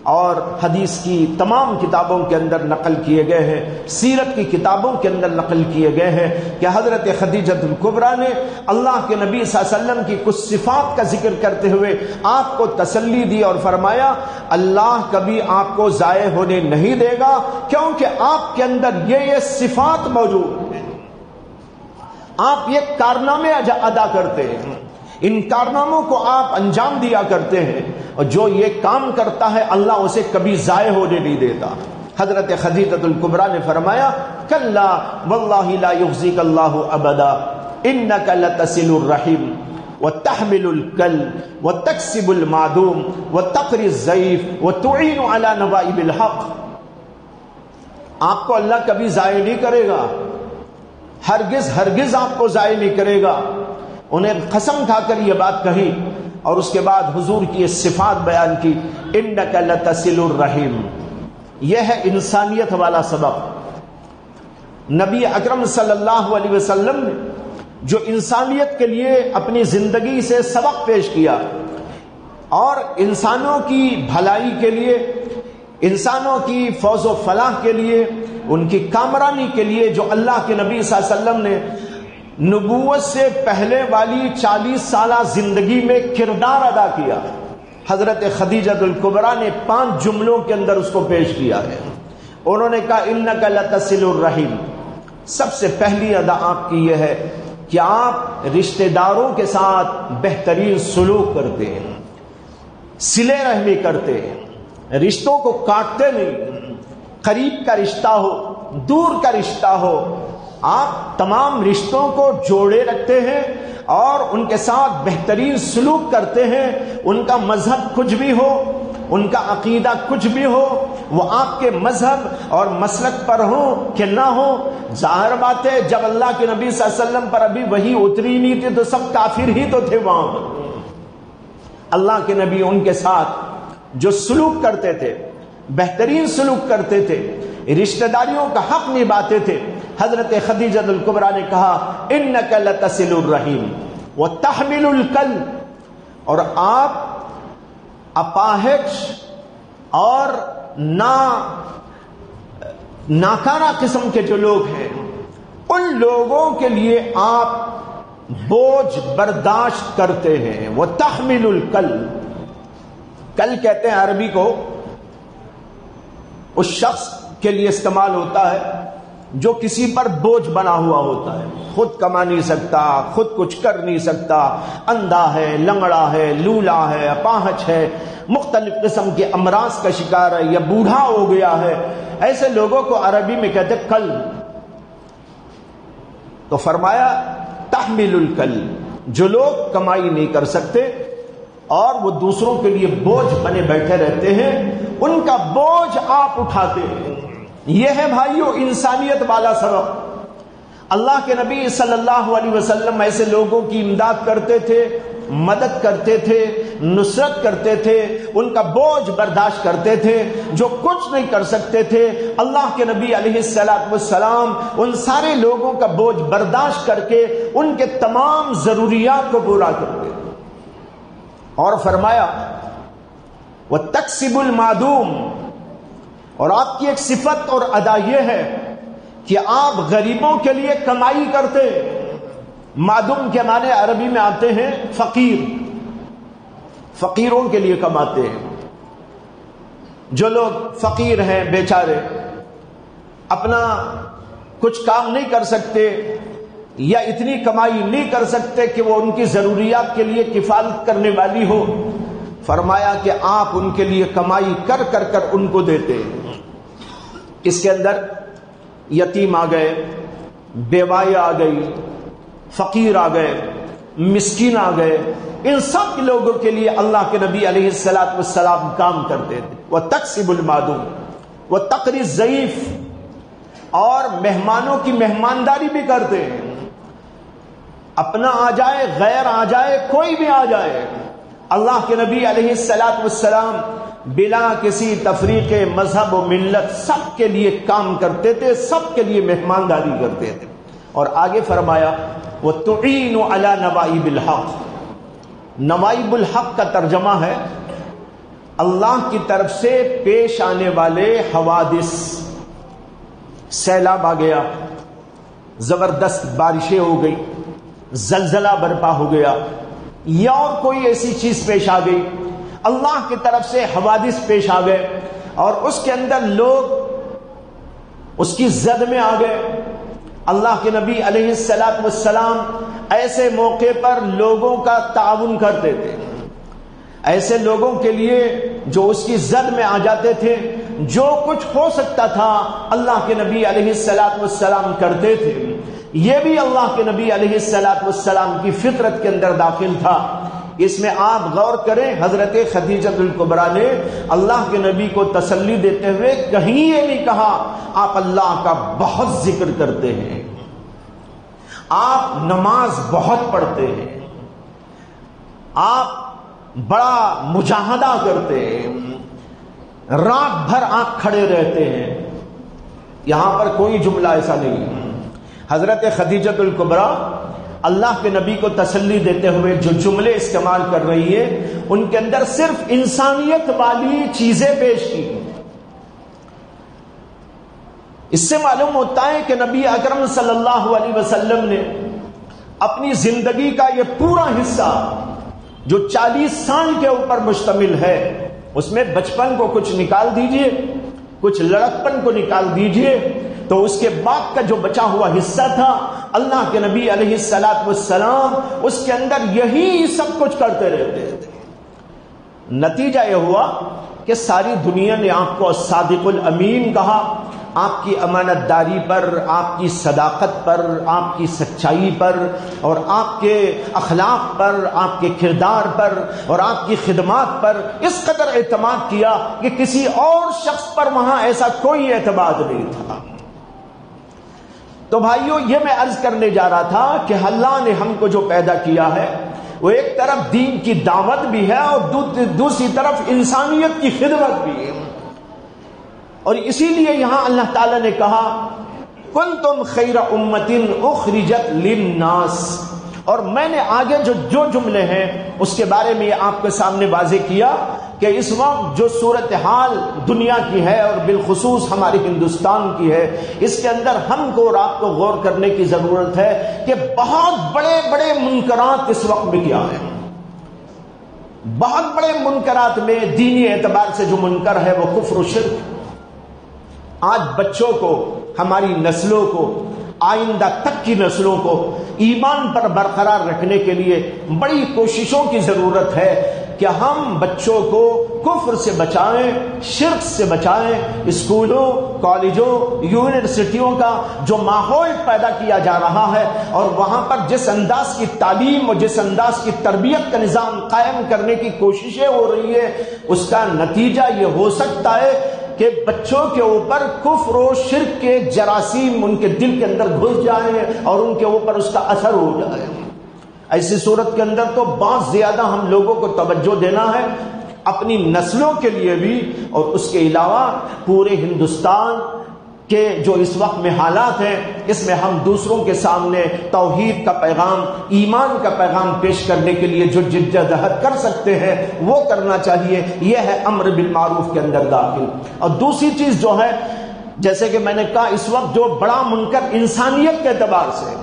اور حدیث کی تمام کتابوں کے اندر نقل کیے گئے ہیں، سیرت کی کتابوں کے اندر نقل کیے گئے ہیں کہ حضرت خدیجہ الکبریٰ نے اللہ کے نبی صلی اللہ علیہ وسلم کی کچھ صفات کا ذکر کرتے ہوئے آپ کو تسلی دی اور فرمایا اللہ کبھی آپ کو ضائع ہونے نہیں دے گا، کیونکہ آپ کے اندر یہ صفات موجود ہیں، آپ یہ کارنامے ادا کرتے ہیں، ان کارناموں کو آپ انجام دیا کرتے ہیں، اور جو یہ کام کرتا ہے اللہ اسے کبھی ضائع ہونے نہیں دیتا. حضرت خدیجہ الکبریٰ نے فرمایا کلا واللہ لا یخزیک اللہ ابدا انک لتصل الرحم وتحمل الکل وتکسب المعدوم وتقری الضعیف وتعین علی نوائب الحق. آپ کو اللہ کبھی ضائع نہیں کرے گا، ہرگز ہرگز آپ کو ضائع نہیں کرے گا. انہیں قسم کھا کر یہ بات کہی اور اس کے بعد حضور کی یہ صفات بیان کی انک لتصل الرحم. یہ ہے انسانیت والا سبق. نبی اکرم صلی اللہ علیہ وسلم نے جو انسانیت کے لیے اپنی زندگی سے سبق پیش کیا اور انسانوں کی بھلائی کے لیے، انسانوں کی فوز و فلاح کے لیے، ان کی کامرانی کے لیے جو اللہ کے نبی صلی اللہ علیہ وسلم نے نبوت سے پہلے والی 40 سالہ زندگی میں کردار ادا کیا، حضرت خدیجہ الکبریٰ نے 5 جملوں کے اندر اس کو پیش کیا ہے. انہوں نے کہا انک لتصل الرحم. سب سے پہلی ادا آپ کی یہ ہے کہ آپ رشتہ داروں کے ساتھ بہترین سلوک کرتے ہیں، صلہ رحمی کرتے ہیں، رشتوں کو کاٹتے نہیں. قریب کا رشتہ ہو، دور کا رشتہ ہو، آپ تمام رشتوں کو جوڑے رکھتے ہیں اور ان کے ساتھ بہترین سلوک کرتے ہیں. ان کا مذہب کچھ بھی ہو، ان کا عقیدہ کچھ بھی ہو، وہ آپ کے مذہب اور مسلک پر ہو کہ نہ ہو، ظاہر بات ہے جب اللہ کے نبی صلی اللہ علیہ وسلم پر ابھی وحی اتری نہیں تھی تو سب کافر ہی تو تھے وہاں. اللہ کے نبی ان کے ساتھ جو سلوک کرتے تھے، بہترین سلوک کرتے تھے، رشتہ داریوں کا حق نبھاتے تھے. حضرت خدیجہ الکبریٰ نے کہا انک لتصل الرحم وتحمل الکل، اور آپ اپاہج اور ناکارہ قسم کے جو لوگ ہیں ان لوگوں کے لیے آپ بوجھ برداشت کرتے ہیں. وتحمل الکل، کل کہتے ہیں عربی کو اس شخص کے لیے استعمال ہوتا ہے جو کسی پر بوجھ بنا ہوا ہوتا ہے، خود کما نہیں سکتا، خود کچھ کر نہیں سکتا، اندھا ہے، لنگڑا ہے، لولا ہے، اپاہج ہے، مختلف قسم کے امراض کا شکار ہے یا بوڑھا ہو گیا ہے. ایسے لوگوں کو عربی میں کہتے کل. تو فرمایا تحمل الکل، جو لوگ کمائی نہیں کر سکتے اور وہ دوسروں کے لیے بوجھ بنے بیٹھے رہتے ہیں، ان کا بوجھ آپ اٹھاتے ہیں۔ یہ ہے بھائیو انسانیت والا سبق۔ اللہ کے نبی صلی اللہ علیہ وسلم ایسے لوگوں کی امداد کرتے تھے، مدد کرتے تھے، نصرت کرتے تھے، ان کا بوجھ برداشت کرتے تھے، جو کچھ نہیں کر سکتے تھے۔ اللہ کے نبی علیہ الصلوۃ والسلام ان سارے لوگوں کا بوجھ برداشت کر کے ان کے تمام ضروریات کو پورا کرتے تھے۔ اور فرمایا وَتَكْسِبُ الْمَعْدُومَ، اور آپ کی ایک صفت اور ادا یہ ہے کہ آپ غریبوں کے لیے کمائی کرتے۔ معدوم کے معنی عربی میں آتے ہیں فقیر، فقیروں کے لیے کماتے ہیں۔ جو لوگ فقیر ہیں، بیچارے اپنا کچھ کام نہیں کر سکتے یا اتنی کمائی نہیں کر سکتے کہ وہ ان کی ضروریات کے لیے کفالت کرنے والی ہو، فرمایا کہ آپ ان کے لیے کمائی کر کر کر ان کو دیتے ہیں۔ اس کے اندر یتیم آ گئے، بیوائی آ گئی، فقیر آ گئے، مسکین آ گئے، ان سب لوگوں کے لیے اللہ کے نبی علیہ الصلوۃ والسلام کام کرتے تھے۔ وَتَكْسِبُ الْمَعْدُومَ وَتَقْرِي الضَّيْفَ، اور مہمانوں کی مہمانداری بھی کرتے ہیں۔ اپنا آ جائے، غیر آ جائے، کوئی بھی آ جائے، اللہ کے نبی علیہ الصلوۃ والسلام بلا کسی تفریق مذہب و ملت سب کے لیے کام کرتے تھے، سب کے لیے مہمانداری کرتے تھے۔ اور آگے فرمایا وَتُعِينُ عَلَى نَوَائِبِ الْحَقِّ، نوائب الحق کا ترجمہ ہے اللہ کی طرف سے پیش آنے والے حوادث۔ سیلاب آ گیا، زبردست بارشیں ہو گئی، زلزلہ برپا ہو گیا، یا اور کوئی ایسی چیز پیش آ گئی، اللہ کی طرف سے حوادث پیش آ گئے اور اس کے اندر لوگ اس کی زد میں آ گئے۔ اللہ کے نبی علیہ الصلوۃ والسلام ایسے موقع پر لوگوں کا تعاون کرتے تھے، ایسے لوگوں کے لیے جو اس کی زد میں آ جاتے تھے، جو کچھ ہو سکتا تھا اللہ کے نبی علیہ الصلوۃ والسلام کرتے تھے۔ یہ بھی اللہ کے نبی علیہ الصلوۃ والسلام کی فطرت کے اندر داخل تھا۔ اس میں آپ غور کریں، حضرت خدیجہ الکبریٰ نے اللہ کے نبی کو تسلی دیتے ہوئے کہیں یہ نہیں کہا آپ اللہ کا بہت ذکر کرتے ہیں، آپ نماز بہت پڑھتے ہیں، آپ بڑا مجاہدہ کرتے ہیں، رات بھر آپ کھڑے رہتے ہیں۔ یہاں پر کوئی جملہ ایسا نہیں۔ حضرت خدیجہ الکبریٰ اللہ کے نبی کو تسلی دیتے ہوئے جو جملے استعمال کر رہی ہے، ان کے اندر صرف انسانیت والی چیزیں پیش کی۔ اس سے معلوم ہوتا ہے کہ نبی اکرم صلی اللہ علیہ وسلم نے اپنی زندگی کا یہ پورا حصہ جو 40 سال کے اوپر مشتمل ہے، اس میں بچپن کو کچھ نکال دیجئے، کچھ لڑکپن کو نکال دیجئے، تو اس کے بعد کا جو بچا ہوا حصہ تھا اللہ کے نبی علیہ الصلوۃ والسلام اس کے اندر یہی سب کچھ کرتے رہتے تھے۔ نتیجہ یہ ہوا کہ ساری دنیا نے آپ کو صادق الامین کہا، آپ کی امانت داری پر، آپ کی صداقت پر، آپ کی سچائی پر، اور آپ کے اخلاق پر، آپ کے کردار پر اور آپ کی خدمات پر اس قدر اعتماد کیا کہ کسی اور شخص پر وہاں ایسا کوئی اعتماد نہیں تھا۔ تو بھائیو، یہ میں عرض کرنے جا رہا تھا کہ اللہ نے ہم کو جو پیدا کیا ہے وہ ایک طرف دین کی دعوت بھی ہے اور دوسری طرف انسانیت کی خدمت بھی ہے، اور اسی لیے یہاں اللہ تعالی نے کہا کنتم خیر امۃ اخرجت للناس، اور میں نے آگے جو جملے ہیں اس کے بارے میں آپ کے سامنے واضح کیا کہ اس وقت جو صورتحال دنیا کی ہے اور بالخصوص ہمارے ہندوستان کی ہے، اس کے اندر ہم کو اور آپ کو غور کرنے کی ضرورت ہے کہ بہت بڑے بڑے منکرات اس وقت میں کیا ہیں۔ بہت بڑے منکرات میں دینی اعتبار سے جو منکر ہے وہ کفر و شرک۔ آج بچوں کو، ہماری نسلوں کو، آئندہ تک کی نسلوں کو ایمان پر برقرار رکھنے کے لیے بڑی کوششوں کی ضرورت ہے کہ ہم بچوں کو کفر سے بچائیں، شرک سے بچائیں۔ اسکولوں، کالجوں، یونیورسٹیوں کا جو ماحول پیدا کیا جا رہا ہے اور وہاں پر جس انداز کی تعلیم اور جس انداز کی تربیت کا نظام قائم کرنے کی کوششیں ہو رہی ہے، اس کا نتیجہ یہ ہو سکتا ہے کہ بچوں کے اوپر کفر و شرک کے جراثیم ان کے دل کے اندر گھس جائیں اور ان کے اوپر اس کا اثر ہو جائے۔ ایسی صورت کے اندر تو بہت زیادہ ہم لوگوں کو توجہ دینا ہے، اپنی نسلوں کے لیے بھی اور اس کے علاوہ پورے ہندوستان کے جو اس وقت میں حالات ہیں، اس میں ہم دوسروں کے سامنے توحید کا پیغام، ایمان کا پیغام پیش کرنے کے لیے جو جدوجہد کر سکتے ہیں وہ کرنا چاہیے۔ یہ ہے امر بالمعروف کے اندر داخل۔ اور دوسری چیز جو ہے، جیسے کہ میں نے کہا، اس وقت جو بڑا منکر انسانیت کے اعتبار سے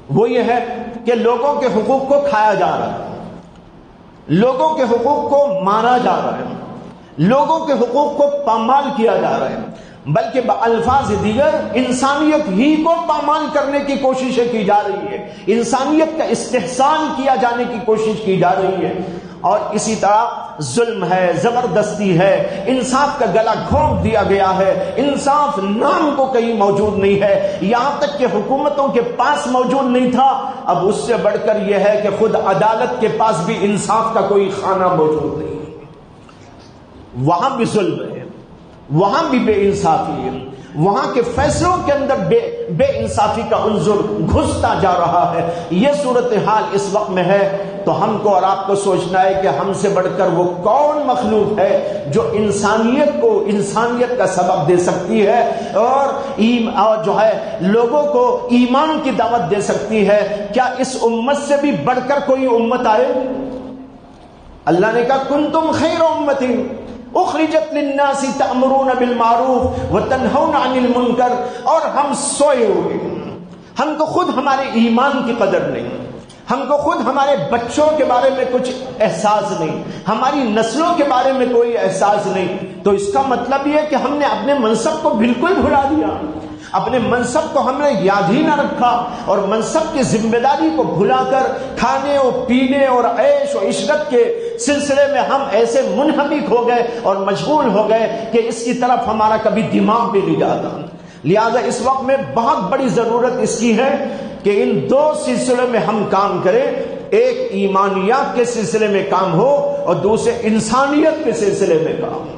وہ یہ ہے کہ لوگوں کے حقوق کو کھایا جا رہا ہے، لوگوں کے حقوق کو مارا جا رہا ہے، لوگوں کے حقوق کو پامال کیا جا رہا ہے، بلکہ بالفاظ دیگر انسانیت ہی کو پامال کرنے کی کوششیں کی جا رہی ہے، انسانیت کا استحسان کیا جانے کی کوشش کی جا رہی ہے۔ اور اسی طرح ظلم ہے، زبردستی ہے، انصاف کا گلا گھونٹ دیا گیا ہے، انصاف نام کو کہیں موجود نہیں ہے، یہاں تک کہ حکومتوں کے پاس موجود نہیں تھا، اب اس سے بڑھ کر یہ ہے کہ خود عدالت کے پاس بھی انصاف کا کوئی خانہ موجود نہیں ہے۔ وہاں بھی ظلم ہے، وہاں بھی بے انصافی ہے، وہاں کے فیصلوں کے اندر بے انصافی کا عنصر گھستا جا رہا ہے۔ یہ صورتحال اس وقت میں ہے، تو ہم کو اور آپ کو سوچنا ہے کہ ہم سے بڑھ کر وہ کون مخلوق ہے جو انسانیت کو انسانیت کا سبب دے سکتی ہے اور جو ہے لوگوں کو ایمان کی دعوت دے سکتی ہے۔ کیا اس امت سے بھی بڑھ کر کوئی امت آئے؟ اللہ نے کہا کنتم خیر امت اخرجت للناس تأمرون بالمعروف وتنہون عن المنکر، اور ہم سوئے ہوئے، ہم کو خود ہمارے ایمان کی قدر نہیں، ہم کو خود ہمارے بچوں کے بارے میں کچھ احساس نہیں، ہماری نسلوں کے بارے میں کوئی احساس نہیں۔ تو اس کا مطلب یہ ہے کہ ہم نے اپنے منصب کو بالکل بھلا دیا، اپنے منصب کو ہم نے یاد ہی نہ رکھا، اور منصب کی ذمہ داری کو بھلا کر کھانے اور پینے اور عیش و عشرت کے سلسلے میں ہم ایسے منہمک ہو گئے اور مشغول ہو گئے کہ اس کی طرف ہمارا کبھی دماغ بھی نہیں جاتا۔ لہذا اس وقت میں بہت بڑی ضرورت اس کی ہے کہ ان دو سلسلوں میں ہم کام کریں، ایک ایمانیات کے سلسلے میں کام ہو اور دوسرے انسانیت کے سلسلے میں کام ہو۔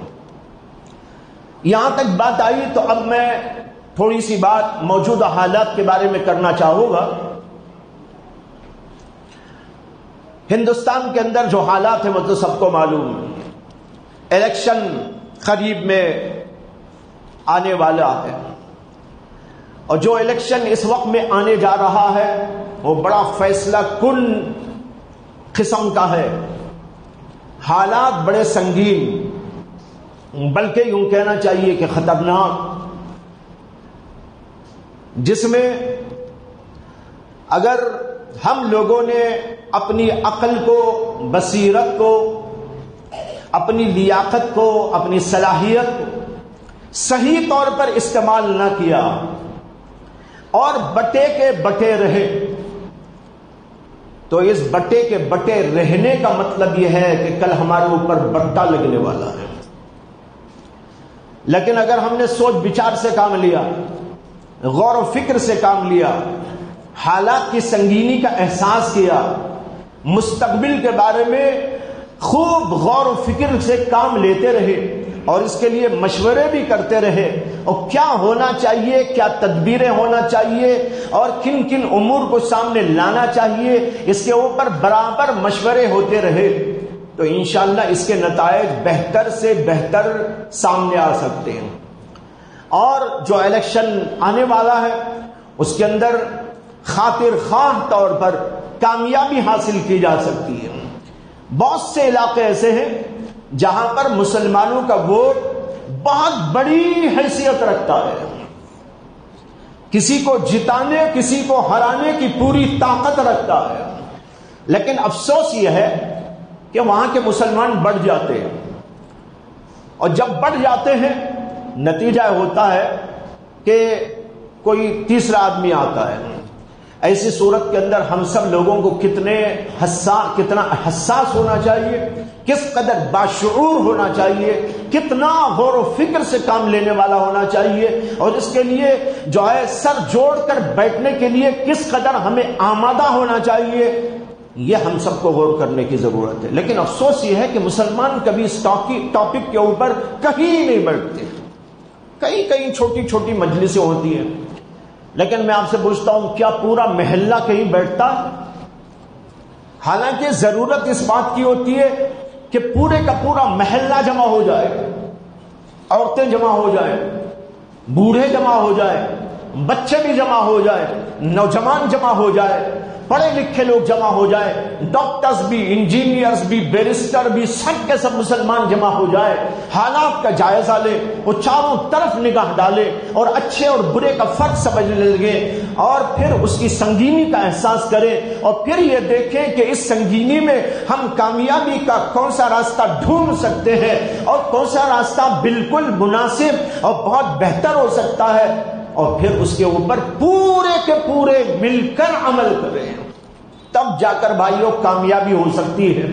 یہاں تک بات آئی تو اب میں تھوڑی سی بات موجودہ حالات کے بارے میں کرنا چاہوں گا۔ ہندوستان کے اندر جو حالات ہیں وہ تو سب کو معلوم ہے، الیکشن قریب میں آنے والا ہے، اور جو الیکشن اس وقت میں آنے جا رہا ہے وہ بڑا فیصلہ کن قسم کا ہے، حالات بڑے سنگین، بلکہ یوں کہنا چاہیے کہ خطرناک، جس میں اگر ہم لوگوں نے اپنی عقل کو، بصیرت کو، اپنی لیاقت کو، اپنی صلاحیت کو صحیح طور پر استعمال نہ کیا اور بٹے کے بٹے رہے، تو اس بٹے کے بٹے رہنے کا مطلب یہ ہے کہ کل ہمارے اوپر بٹا لگنے والا ہے۔ لیکن اگر ہم نے سوچ بچار سے کام لیا، غور و فکر سے کام لیا، حالات کی سنگینی کا احساس کیا، مستقبل کے بارے میں خوب غور و فکر سے کام لیتے رہے اور اس کے لیے مشورے بھی کرتے رہے، اور کیا ہونا چاہیے، کیا تدبیریں ہونا چاہیے اور کن کن امور کو سامنے لانا چاہیے، اس کے اوپر برابر مشورے ہوتے رہے، تو انشاءاللہ اس کے نتائج بہتر سے بہتر سامنے آ سکتے ہیں۔ اور جو الیکشن آنے والا ہے اس کے اندر خاطر خواہ طور پر کامیابی حاصل کی جا سکتی ہے۔ بہت سے علاقے ایسے ہیں جہاں پر مسلمانوں کا ووٹ بہت بڑی حیثیت رکھتا ہے، کسی کو جتانے کسی کو ہرانے کی پوری طاقت رکھتا ہے، لیکن افسوس یہ ہے کہ وہاں کے مسلمان بڑھ جاتے ہیں، اور جب بڑھ جاتے ہیں نتیجہ ہوتا ہے کہ کوئی تیسرا آدمی آتا ہے، ایسی صورت کے اندر ہم سب لوگوں کو کتنا حساس ہونا چاہیے، کس قدر باشعور ہونا چاہیے، کتنا غور و فکر سے کام لینے والا ہونا چاہیے، اور اس کے لیے جو ہے سر جوڑ کر بیٹھنے کے لیے کس قدر ہمیں آمادہ ہونا چاہیے، یہ ہم سب کو غور کرنے کی ضرورت ہے۔ لیکن افسوس یہ ہے کہ مسلمان کبھی اس ٹاپک کے اوپر کہیں نہیں بیٹھتے، کئی چھوٹی چھوٹی مجلسیں ہوتی ہیں، لیکن میں آپ سے پوچھتا ہوں کیا پورا محلہ کہیں بیٹھتا ہے؟ حالانکہ ضرورت اس بات کی ہوتی ہے کہ پورے کا پورا محلہ جمع ہو جائے، عورتیں جمع ہو جائیں، بوڑھے جمع ہو جائیں، بچے بھی جمع ہو جائیں، نوجوان جمع ہو جائے، پڑھے لکھے لوگ جمع ہو جائے، ڈاکٹرز بھی، انجینئرز بھی، بیرسٹر بھی، سب کے سب مسلمان جمع ہو جائے، حالات کا جائزہ لے، وہ چاروں طرف نگاہ ڈالے اور اچھے اور برے کا فرق سمجھنے لگے، اور پھر اس کی سنگینی کا احساس کریں، اور پھر یہ دیکھیں کہ اس سنگینی میں ہم کامیابی کا کون سا راستہ ڈھونڈ سکتے ہیں اور کون سا راستہ بالکل مناسب اور بہت بہتر ہو سکتا ہے، اور پھر اس کے اوپر پورے کے پورے مل کر عمل کریں، تب جا کر بھائیوں کامیابی ہو سکتی ہے۔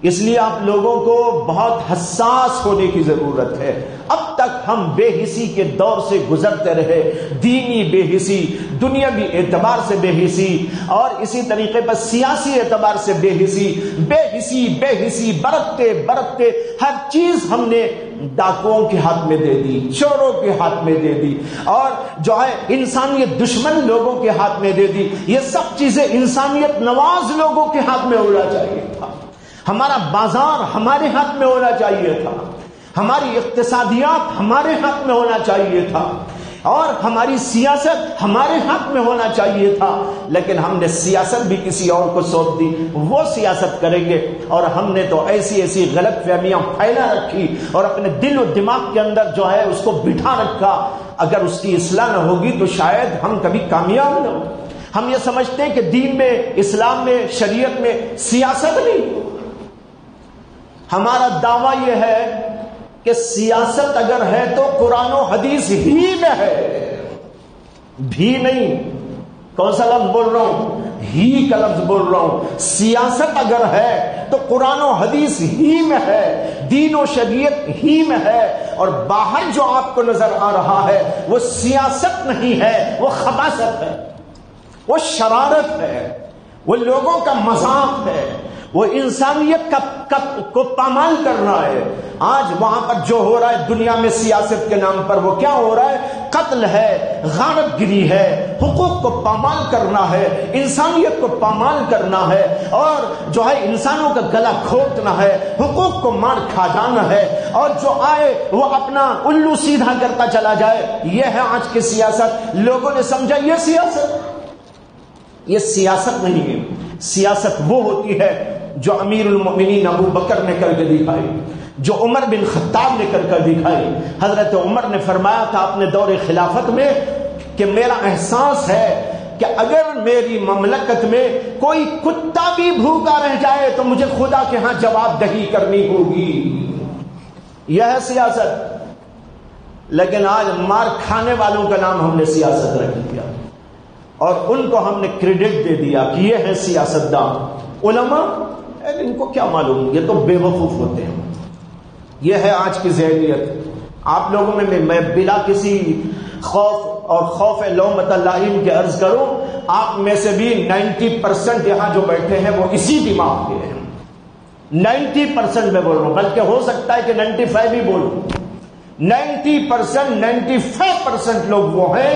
اس لیے آپ لوگوں کو بہت حساس ہونے کی ضرورت ہے۔ اب تک ہم بے حسی کے دور سے گزرتے رہے، دینی بے حسی، دنیاوی اعتبار سے بے حسی، اور اسی طریقے پر سیاسی اعتبار سے بے حسی برتتے ہر چیز ہم نے ڈاکوؤں کے ہاتھ میں دے دی، چوروں کے ہاتھ میں دے دی، اور جو ہے انسانیت دشمن لوگوں کے ہاتھ میں دے دی۔ یہ سب چیزیں انسانیت نواز لوگوں کے ہاتھ میں ہونا چاہیے تھا، ہمارا بازار ہمارے ہاتھ میں ہونا چاہیے تھا، ہماری اقتصادیات ہمارے ہاتھ میں ہونا چاہیے تھا، اور ہماری سیاست ہمارے ہاتھ میں ہونا چاہیے تھا، لیکن ہم نے سیاست بھی کسی اور کو سونپ دی، وہ سیاست کریں گے، اور ہم نے تو ایسی غلط فہمیاں پھیلا رکھی اور اپنے دل و دماغ کے اندر جو ہے اس کو بٹھا رکھا۔ اگر اس کی اصلاح نہ ہوگی تو شاید ہم کبھی کامیاب نہ ہوں۔ ہم یہ سمجھتے ہیں کہ دین میں، اسلام میں، شریعت میں سیاست نہیں، ہمارا دعویٰ یہ ہے کہ سیاست اگر ہے تو قرآن و حدیث ہی میں ہے، بھی نہیں، کون سا لفظ بول رہا ہوں؟ ہی کا لفظ بول رہا ہوں۔ سیاست اگر ہے تو قرآن و حدیث ہی میں ہے، دین و شریعت ہی میں ہے، اور باہر جو آپ کو نظر آ رہا ہے وہ سیاست نہیں ہے، وہ خباثت ہے، وہ شرارت ہے، وہ لوگوں کا مذاق ہے، وہ انسانیت کو پامال کرنا ہے۔ آج وہاں پر جو ہو رہا ہے دنیا میں سیاست کے نام پر، وہ کیا ہو رہا ہے؟ قتل ہے، غارت گری ہے، حقوق کو پامال کرنا ہے، انسانیت کو پامال کرنا ہے، اور جو ہے انسانوں کا گلا گھونٹنا ہے، حقوق کو مار کھا جانا ہے، اور جو آئے وہ اپنا الو سیدھا کرتا چلا جائے۔ یہ ہے آج کی سیاست۔ لوگوں نے سمجھا یہ سیاست نہیں ہے۔ سیاست وہ ہوتی ہے جو امیر المؤمنین ابو بکر نے کر کے دکھائی، جو عمر بن خطاب نے کر دکھائی۔ حضرت عمر نے فرمایا تھا اپنے دور خلافت میں کہ میرا احساس ہے کہ اگر میری مملکت میں کوئی کتا بھی بھوکا رہ جائے تو مجھے خدا کے ہاں جواب دہی کرنی ہوگی۔ یہ ہے سیاست۔ لیکن آج مار کھانے والوں کا نام ہم نے سیاست رکھ دیا، اور ان کو ہم نے کریڈٹ دے دیا کہ یہ ہے سیاستدان۔ علماء ان کو کیا معلوم، یہ تو بے وقوف ہوتے ہیں۔ یہ ہے آج کی ذہنیت۔ آپ لوگوں میں بلا کسی خوف لومۃ لائم کے عرض کروں، آپ میں سے بھی 90% یہاں جو بیٹھے ہیں وہ اسی دماغ کے ہیں۔ 90% میں بول رہا ہوں، بلکہ ہو سکتا ہے کہ 95 بھی بولوں۔ 90%، 95% لوگ وہ ہیں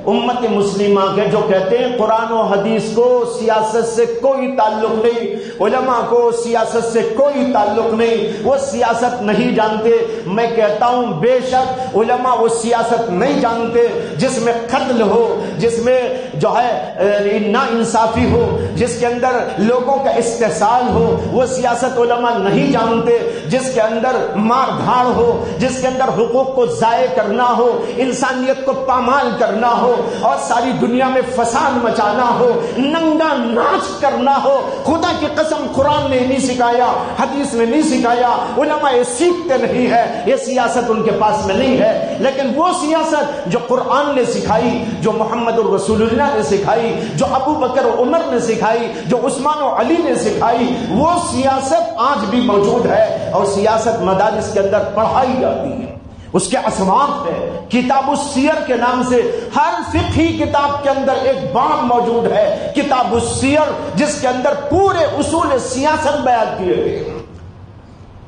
امت مسلمہ کے جو کہتے ہیں قرآن و حدیث کو سیاست سے کوئی تعلق نہیں، علماء کو سیاست سے کوئی تعلق نہیں، وہ سیاست نہیں جانتے۔ میں کہتا ہوں بے شک علماء وہ سیاست نہیں جانتے جس میں قتل ہو، جس میں جو ہے نا انصافی ہو، جس کے اندر لوگوں کا استحصال ہو، وہ سیاست علماء نہیں جانتے۔ جس کے اندر مار دھاڑ ہو، جس کے اندر حقوق کو ضائع کرنا ہو، انسانیت کو پامال کرنا ہو، اور ساری دنیا میں فساد مچانا ہو، ننگا ناچ کرنا ہو، خدا کی قسم قرآن نے نہیں سکھایا، حدیث نے نہیں سکھایا، علماء یہ سیکھتے نہیں ہے، یہ سیاست ان کے پاس میں نہیں ہے۔ لیکن وہ سیاست جو قرآن نے سکھائی، جو محمد الرسول اللہ نے سکھائی، جو ابو بکر و عمر نے سکھائی، جو عثمان و علی نے سکھائی، وہ سیاست آج بھی موجود ہے اور سیاست مدارس کے اندر پڑھائی جاتی ہے۔ اس کے اسباب ہے کتاب السیر کے نام سے ہر فقہی کتاب کے اندر ایک باب موجود ہے، کتاب السیر، جس کے اندر پورے اصول سیاست بیان کیے گئے،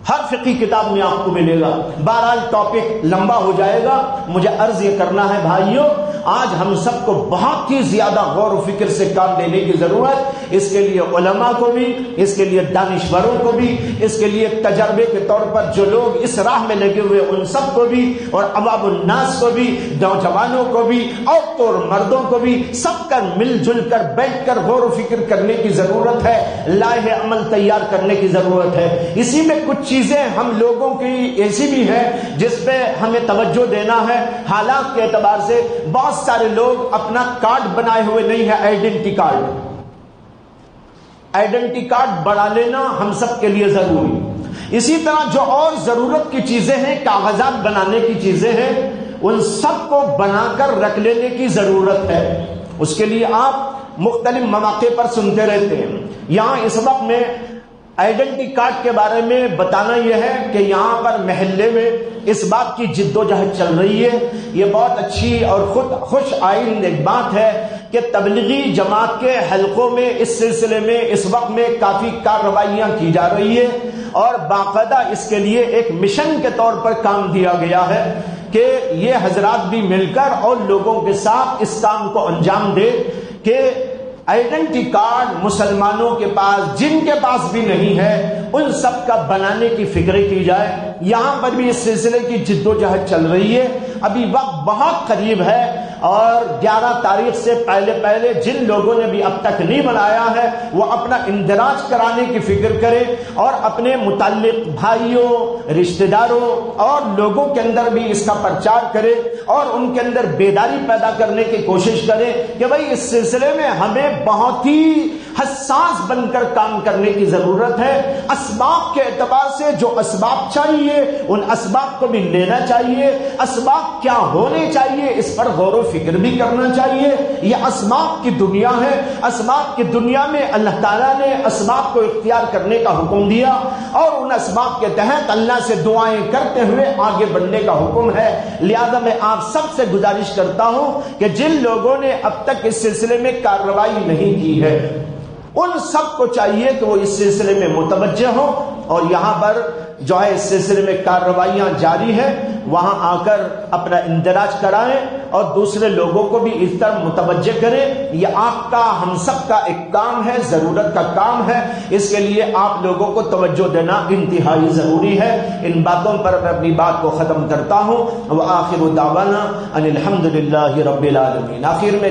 ہر فقہی کتاب میں آپ کو ملے گا۔ بہرحال ٹاپک لمبا ہو جائے گا، مجھے عرض یہ کرنا ہے بھائیوں، آج ہم سب کو بہت ہی زیادہ غور و فکر سے کام لینے کی ضرورت، اس کے لیے علماء کو بھی، اس کے لیے دانشوروں کو بھی، اس کے لیے تجربے کے طور پر جو لوگ اس راہ میں لگے ہوئے ان سب کو بھی، اور عوام الناس کو بھی، نوجوانوں کو بھی، عورتوں اور مردوں کو بھی، سب کا مل جل کر بیٹھ کر غور و فکر کرنے کی ضرورت ہے، لائحہ عمل تیار کرنے کی ضرورت ہے۔ اسی میں کچھ چیزیں ہم لوگوں کی ایسی بھی ہیں جس پہ ہمیں توجہ دینا ہے۔ حالات کے اعتبار سے بہت سارے لوگ اپنا کارڈ بنائے ہوئے نہیں ہے، آئیڈینٹی کارڈ، آئیڈینٹی کارڈ بنا لینا ہم سب کے لیے ضروری۔ اسی طرح جو اور ضرورت کی چیزیں ہیں، کاغذات بنانے کی چیزیں ہیں، ان سب کو بنا کر رکھ لینے کی ضرورت ہے۔ اس کے لیے آپ مختلف مواقع پر سنتے رہتے ہیں۔ یہاں اس وقت میں آئیڈینٹی کارڈ کے بارے میں بتانا یہ ہے کہ یہاں پر محلے میں اس بات کی جد و جہد چل رہی ہے۔ یہ بہت اچھی اور خوش آئند ایک بات ہے کہ تبلیغی جماعت کے حلقوں میں اس سلسلے میں اس وقت میں کافی کارروائیاں کی جا رہی ہے، اور باقاعدہ اس کے لیے ایک مشن کے طور پر کام دیا گیا ہے کہ یہ حضرات بھی مل کر اور لوگوں کے ساتھ اس کام کو انجام دے کہ آئیڈینٹی کارڈ مسلمانوں کے پاس، جن کے پاس بھی نہیں ہے، ان سب کا بنانے کی فکر کی جائے۔ یہاں پر بھی اس سلسلے کی جد و جہد چل رہی ہے۔ ابھی وقت بہت قریب ہے، اور 11 تاریخ سے پہلے جن لوگوں نے بھی اب تک نہیں بنایا ہے وہ اپنا اندراج کرانے کی فکر کرے، اور اپنے متعلق بھائیوں، رشتہ داروں اور لوگوں کے اندر بھی اس کا پرچار کرے، اور ان کے اندر بیداری پیدا کرنے کی کوشش کرے کہ بھائی اس سلسلے میں ہمیں بہت ہی حساس بن کر کام کرنے کی ضرورت ہے۔ اسباب کے اعتبار سے جو اسباب چاہیے ان اسباب کو بھی لینا چاہیے، اسباب کیا ہونے چاہیے اس پر غور و فکر بھی کرنا چاہیے۔ یہ اسباب کی دنیا ہے، اسباب کی دنیا میں اللہ تعالیٰ نے اسباب کو اختیار کرنے کا حکم دیا، اور ان اسباب کے تحت اللہ سے دعائیں کرتے ہوئے آگے بڑھنے کا حکم ہے۔ لہذا میں آپ سب سے گزارش کرتا ہوں کہ جن لوگوں نے اب تک اس سلسلے میں کارروائی نہیں کی ہے ان سب کو چاہیے کہ وہ اس سلسلے میں متوجہ ہوں، اور یہاں پر جو ہے اس سلسلے میں کارروائیاں جاری ہیں، وہاں آ کر اپنا اندراج کرائیں اور دوسرے لوگوں کو بھی اس طرح متوجہ کریں۔ یہ آپ کا، ہم سب کا ایک کام ہے، ضرورت کا کام ہے، اس کے لیے آپ لوگوں کو توجہ دینا انتہائی ضروری ہے۔ ان باتوں پر میں اپنی بات کو ختم کرتا ہوں۔ وآخر دعوانا ان الحمد للہ رب العالمین۔ آخر میں